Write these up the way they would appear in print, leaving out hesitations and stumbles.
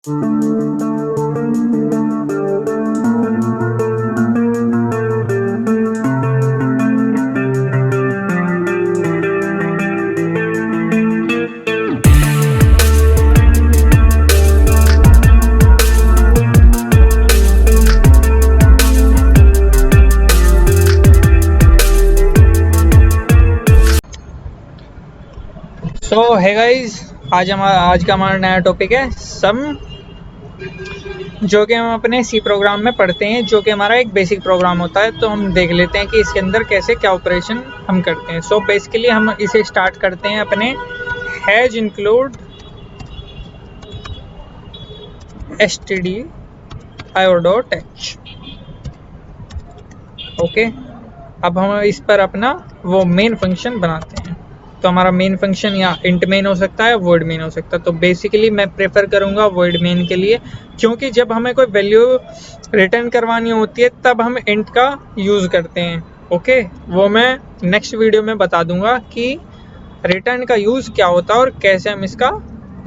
सो है गाइज, आज का हमारा नया टॉपिक है सम, जो कि हम अपने सी प्रोग्राम में पढ़ते हैं, जो कि हमारा एक बेसिक प्रोग्राम होता है। तो हम देख लेते हैं कि इसके अंदर कैसे क्या ऑपरेशन हम करते हैं। सो बेसिकली हम इसे स्टार्ट करते हैं अपने हैज इंक्लूड stdio.h। ओके, अब हम इस पर अपना वो मेन फंक्शन बनाते हैं। तो हमारा मेन फंक्शन या इंट मेन हो सकता है, वर्ड मेन हो सकता है। तो बेसिकली मैं प्रेफर करूंगा वर्ड मेन के लिए, क्योंकि जब हमें कोई वैल्यू रिटर्न करवानी होती है तब हम इंट का यूज़ करते हैं। ओके, वो मैं नेक्स्ट वीडियो में बता दूंगा कि रिटर्न का यूज़ क्या होता है और कैसे हम इसका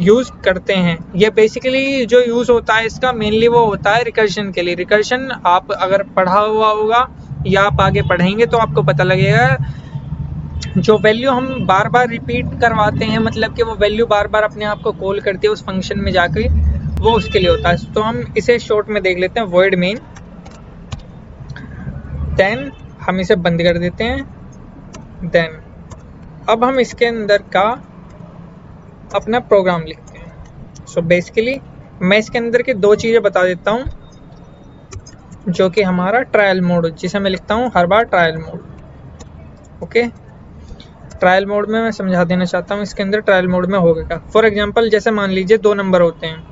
यूज़ करते हैं। ये बेसिकली जो यूज़ होता है इसका मेनली वो होता है रिकर्शन के लिए। रिकर्शन आप अगर पढ़ा हुआ होगा या आप आगे पढ़ेंगे तो आपको पता लगेगा, जो वैल्यू हम बार बार रिपीट करवाते हैं, मतलब कि वो वैल्यू बार बार अपने आप को कॉल करती है उस फंक्शन में जाके, वो उसके लिए होता है। तो हम इसे शॉर्ट में देख लेते हैं, वर्ड मेन। देन हम इसे बंद कर देते हैं। देन अब हम इसके अंदर का अपना प्रोग्राम लिखते हैं। सो बेसिकली मैं इसके अंदर की दो चीज़ें बता देता हूँ, जो कि हमारा ट्रायल मोड, जिसे मैं लिखता हूँ हर बार trial mode. Okay, trial mode में मैं समझा देना चाहता हूँ इसके अंदर ट्रायल मोड में होगा। फॉर एग्जांपल जैसे मान लीजिए दो नंबर होते हैं,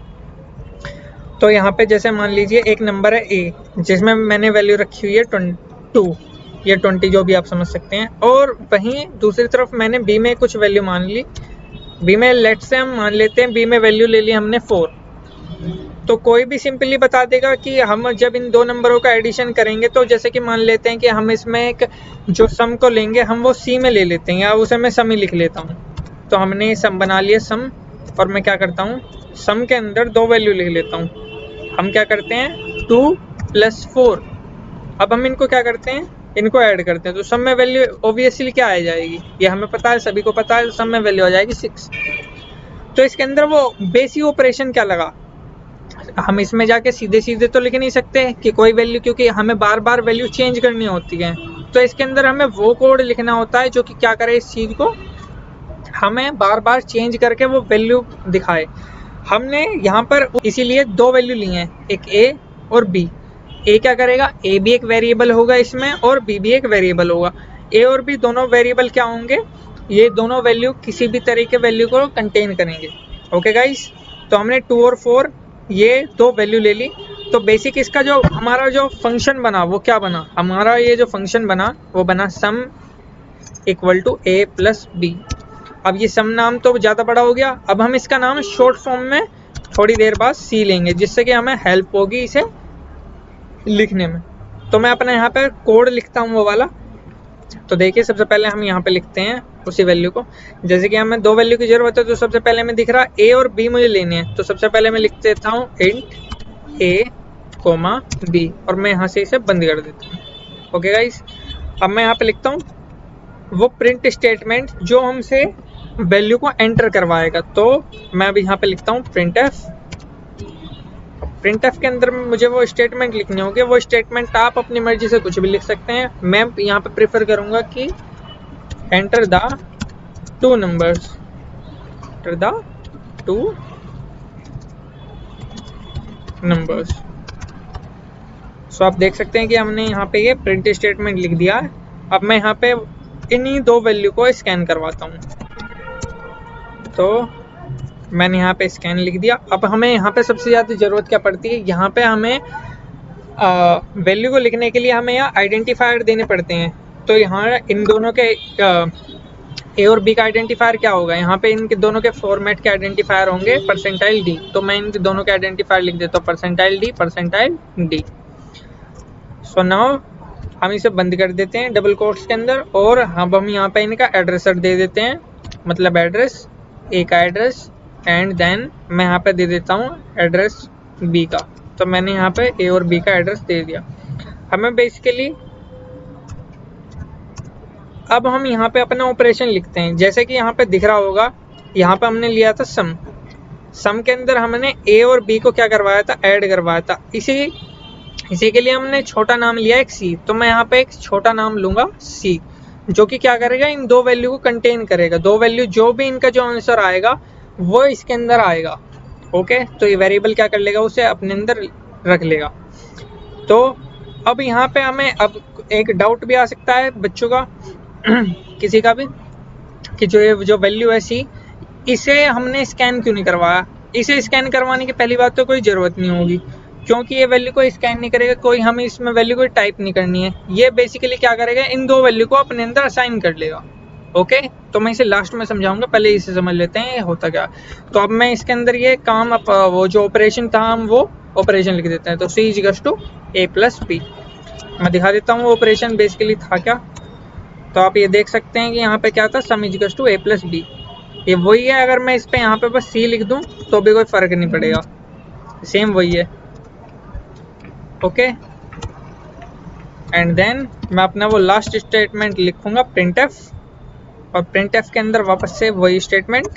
तो यहाँ पे जैसे मान लीजिए एक नंबर है ए, जिसमें मैंने वैल्यू रखी हुई है 2 या 20, जो भी आप समझ सकते हैं। और वहीं दूसरी तरफ मैंने बी में कुछ वैल्यू मान ली। बी में लेट से हम मान लेते हैं बी में वैल्यू ले ली हमने 4। तो कोई भी सिंपली बता देगा कि हम जब इन दो नंबरों का एडिशन करेंगे, तो जैसे कि मान लेते हैं कि हम इसमें एक जो सम को लेंगे हम वो सी में ले लेते हैं, या उसे मैं सम ही लिख लेता हूँ। तो हमने सम बना लिया सम, और मैं क्या करता हूँ, सम के अंदर दो वैल्यू लिख लेता हूँ। हम क्या करते हैं 2 + 4। अब हम इनको क्या करते हैं, इनको ऐड करते हैं। तो सम में वैल्यू ऑब्वियसली क्या आ जाएगी, ये हमें पता है, सभी को पता है, सम में वैल्यू आ जाएगी 6। तो इसके अंदर वो बेसिक ऑपरेशन क्या लगा, हम इसमें जाके सीधे सीधे तो लिख नहीं सकते कि कोई वैल्यू, क्योंकि हमें बार बार वैल्यू चेंज करनी होती है। तो इसके अंदर हमें वो कोड लिखना होता है जो कि क्या करे, इस चीज़ को हमें बार बार चेंज करके वो वैल्यू दिखाए। हमने यहाँ पर इसीलिए दो वैल्यू ली हैं, एक ए और बी। ए क्या करेगा, ए भी एक वेरिएबल होगा इसमें और बी भी एक वेरिएबल होगा। ए और बी दोनों वेरिएबल क्या होंगे, ये दोनों वैल्यू किसी भी तरह के वैल्यू को कंटेन करेंगे। ओके गाइस, तो हमने 2 और 4 ये दो वैल्यू ले ली। तो बेसिक इसका जो हमारा जो फंक्शन बना वो क्या बना, हमारा ये जो फंक्शन बना वो बना sum equal to A plus B. अब ये सम नाम तो ज़्यादा बड़ा हो गया, अब हम इसका नाम शॉर्ट फॉर्म में थोड़ी देर बाद सी लेंगे, जिससे कि हमें हेल्प होगी इसे लिखने में। तो मैं अपना यहाँ पे कोड लिखता हूँ वो वाला। तो देखिए सबसे पहले हम यहाँ पे लिखते हैं उसी वैल्यू को। जैसे कि हमें दो वैल्यू की जरूरत है, तो सबसे पहले मैं दिख रहा ए और बी मुझे लेने हैं। तो सबसे पहले मैं लिख देता हूँ इंट ए कोमा बी, और मैं यहाँ से इसे बंद कर देता हूँ। ओके गाइस, अब मैं यहाँ पे लिखता हूँ वो प्रिंट स्टेटमेंट जो हमसे वैल्यू को एंटर करवाएगा। तो मैं अभी यहाँ पे लिखता हूँ प्रिंट एफ। प्रिंट एफ के अंदर में मुझे वो स्टेटमेंट लिखने होंगे। वो स्टेटमेंट आप अपनी मर्जी से कुछ भी लिख सकते हैं। मैं यहाँ पे प्रेफर करूँगा कि enter the two numbers, enter the two numbers. So आप देख सकते हैं कि हमने यहाँ पे ये प्रिंट स्टेटमेंट लिख दिया है। अब मैं यहाँ पे इन्हीं दो वैल्यू को स्कैन करवाता हूँ। तो मैंने यहाँ पे स्कैन लिख दिया। अब हमें यहाँ पे सबसे ज़्यादा ज़रूरत क्या पड़ती है, यहाँ पे हमें वैल्यू को लिखने के लिए हमें यहाँ आइडेंटिफायर देने पड़ते हैं। तो यहाँ इन दोनों के ए और बी का आइडेंटिफायर क्या होगा, यहाँ पे इनके दोनों के फॉर्मेट के आइडेंटिफायर होंगे %d। तो मैं इनके दोनों के आइडेंटिफायर लिख देता हूँ %d। सो नाउ हम इसे बंद कर देते हैं डबल कोट्स के अंदर, और अब हम यहाँ पे इनका एड्रेसर दे देते हैं, मतलब एड्रेस, ए का एड्रेस एंड देन मैं यहाँ पे दे देता हूँ एड्रेस बी का। तो मैंने यहाँ पे ए और बी का एड्रेस दे दिया। हमें बेसिकली अब हम यहाँ पे अपना ऑपरेशन लिखते हैं। जैसे कि यहाँ पे दिख रहा होगा, यहाँ पे हमने लिया था सम के अंदर हमने ए और बी को क्या करवाया था, ऐड करवाया था। इसी के लिए हमने छोटा नाम लिया एक सी। तो मैं यहाँ पे एक छोटा नाम लूंगा सी, जो कि क्या करेगा, इन दो वैल्यू को कंटेन करेगा। दो वैल्यू जो भी इनका जो आंसर आएगा वो इसके अंदर आएगा। ओके, तो ये वेरिएबल क्या कर लेगा, उसे अपने अंदर रख लेगा। तो अब यहाँ पे हमें अब एक डाउट भी आ सकता है बच्चों का किसी का भी, कि जो वैल्यू है सी, इसे हमने स्कैन क्यों नहीं करवाया। इसे स्कैन करवाने की पहली बात तो कोई ज़रूरत नहीं होगी, क्योंकि ये वैल्यू को स्कैन नहीं करेगा कोई, हमें इसमें वैल्यू कोई टाइप नहीं करनी है। ये बेसिकली क्या करेगा, इन दो वैल्यू को अपने अंदर असाइन कर लेगा। ओके, तो मैं इसे लास्ट में समझाऊंगा, पहले इसे समझ लेते हैं ये होता क्या। तो अब मैं इसके अंदर ये काम वो जो ऑपरेशन था हम वो ऑपरेशन लिख देते हैं। तो C equals to A plus B. मैं दिखा देता हूँ ऑपरेशन बेसिकली था क्या। तो आप ये देख सकते हैं कि यहाँ पे क्या था, sum equals to A plus B. ये वही है, अगर मैं इस पे यहाँ पे बस सी लिख दूँ तो भी कोई फर्क नहीं पड़ेगा, सेम वही है। ओके, एंड देन मैं अपना वो लास्ट स्टेटमेंट लिखूंगा प्रिंटएफ, और प्रिंटएफ के अंदर वापस से वही स्टेटमेंट।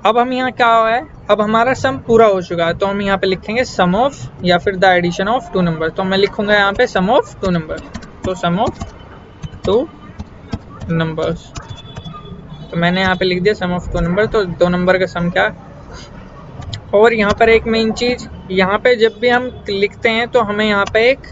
अब हम यहाँ क्या हुआ है, अब हमारा सम पूरा हो चुका है। तो हम यहाँ पे लिखेंगे सम ऑफ या फिर the addition of two number. तो मैं लिखूंगा यहाँ पे सम ऑफ टू नंबर। तो सम ऑफ टू नंबर्स, तो मैंने यहाँ पे लिख दिया सम ऑफ टू नंबर। तो दो नंबर का सम क्या है। और यहाँ पर एक मेन चीज़, यहाँ पे जब भी हम लिखते हैं तो हमें यहाँ पे एक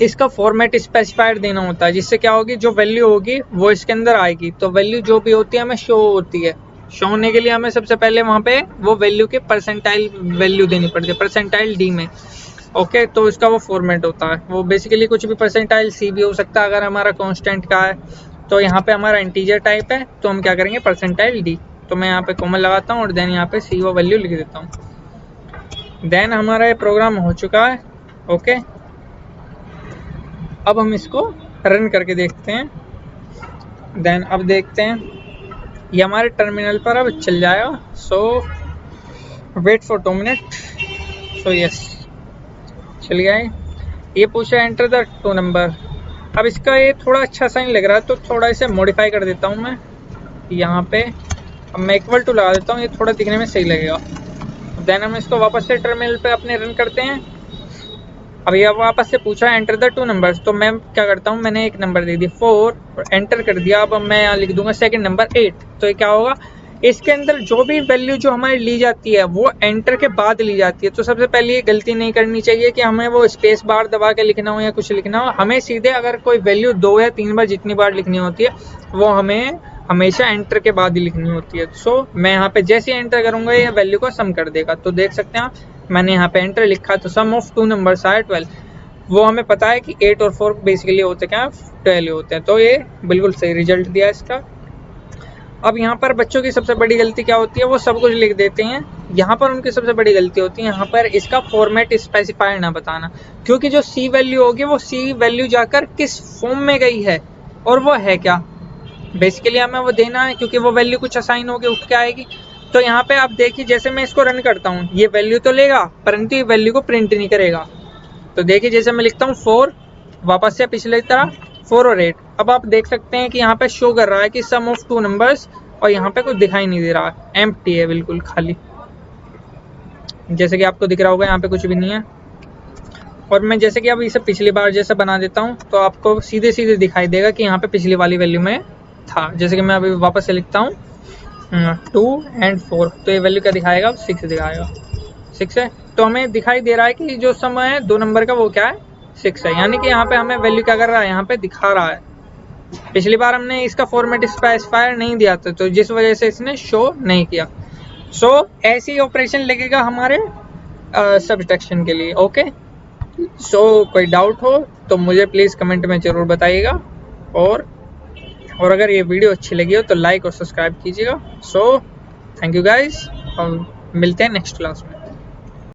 इसका फॉर्मेट स्पेसिफायर देना होता है, जिससे क्या होगी, जो वैल्यू होगी वो इसके अंदर आएगी। तो वैल्यू जो भी होती है हमें शो होती है। शो होने के लिए हमें सबसे पहले वहाँ पे वो वैल्यू के परसेंटाइल वैल्यू देनी पड़ती है, परसेंटाइल डी में। ओके, तो इसका वो फॉर्मेट होता है, वो बेसिकली कुछ भी परसेंटाइल सी भी हो सकता है अगर हमारा कांस्टेंट का है। तो यहाँ पे हमारा इंटीजर टाइप है, तो हम क्या करेंगे, परसेंटाइल डी। तो मैं यहाँ पे कॉमन लगाता हूँ और देन यहाँ पे सी वो वैल्यू लिख देता हूँ। देन हमारा ये प्रोग्राम हो चुका है। ओके, अब हम इसको रन करके देखते हैं। देन अब देखते हैं ये हमारे टर्मिनल पर अब चल जाएगा। So wait for 2 minute. So yes, चल गया है। ये पूछा एंटर द टू नंबर। अब इसका ये थोड़ा अच्छा सा नहीं लग रहा है, तो थोड़ा इसे मॉडिफाई कर देता हूँ मैं यहाँ पे। अब मैं इक्वल टू लगा देता हूँ, ये थोड़ा दिखने में सही लगेगा। देन हम इसको वापस से टर्मिनल पे अपने रन करते हैं। अब ये वापस से पूछा एंटर द टू नंबर्स। तो मैं क्या करता हूँ, मैंने एक नंबर दे दिया 4 और एंटर कर दिया। अब मैं यहाँ लिख दूंगा सेकंड नंबर 8। तो ये क्या होगा, इसके अंदर जो भी वैल्यू जो हमारी ली जाती है वो एंटर के बाद ली जाती है। तो सबसे पहले ये गलती नहीं करनी चाहिए कि हमें वो स्पेस बार दबा के लिखना हो या कुछ लिखना हो। हमें सीधे अगर कोई वैल्यू 2 या 3 बार जितनी बार लिखनी होती है वो हमें हमेशा एंटर के बाद ही लिखनी होती है। सो मैं यहाँ पे जैसे ही एंटर करूंगा ये वैल्यू को सम कर देगा। तो देख सकते हैं आप, मैंने यहाँ पे एंटर लिखा तो सम ऑफ टू नंबर्स आया 12। वो हमें पता है कि 8 और 4 बेसिकली होते क्या, 12 होते हैं। तो ये बिल्कुल सही रिजल्ट दिया इसका। अब यहाँ पर बच्चों की सबसे बड़ी गलती क्या होती है, वो सब कुछ लिख देते हैं। यहाँ पर उनकी सबसे बड़ी गलती होती है यहाँ पर इसका फॉर्मेट स्पेसिफायर ना बताना, क्योंकि जो सी वैल्यू होगी वो सी वैल्यू जाकर किस फॉर्म में गई है और वो है क्या, बेसिकली हमें वो देना है, क्योंकि वो वैल्यू कुछ असाइन होगी उठ के आएगी। तो यहाँ पे आप देखिए, जैसे मैं इसको रन करता हूँ ये वैल्यू तो लेगा परंतु ये वैल्यू को प्रिंट नहीं करेगा। तो देखिए जैसे मैं लिखता हूँ 4, वापस से पिछले तरह 4 और 8। अब आप देख सकते हैं कि यहाँ पे शो कर रहा है कि सम ऑफ टू नंबर्स, और यहाँ पे कुछ दिखाई नहीं दे रहा है, एम्प्टी है, बिल्कुल खाली, जैसे कि आपको दिख रहा होगा यहाँ पे कुछ भी नहीं है। और मैं जैसे कि अब इसे पिछली बार जैसे बना देता हूँ तो आपको सीधे सीधे दिखाई देगा कि यहाँ पे पिछली वाली वैल्यू में था। जैसे कि मैं अभी वापस से लिखता हूँ 2 और 4, तो ये वैल्यू क्या दिखाएगा, 6 दिखाएगा। 6 है, तो हमें दिखाई दे रहा है कि जो समय है 2 नंबर का वो क्या है, 6 है। यानी कि यहाँ पे हमें वैल्यू क्या कर रहा है, यहाँ पे दिखा रहा है। पिछली बार हमने इसका फॉर्मेट स्पेसिफायर नहीं दिया था, तो जिस वजह से इसने शो नहीं किया। सो ऐसी ऑपरेशन लगेगा हमारे सब्ट्रैक्शन के लिए। ओके, सो कोई डाउट हो तो मुझे प्लीज़ कमेंट में ज़रूर बताइएगा, और अगर ये वीडियो अच्छी लगी हो तो लाइक और सब्सक्राइब कीजिएगा। सो थैंक यू गाइस, और मिलते हैं नेक्स्ट क्लास में।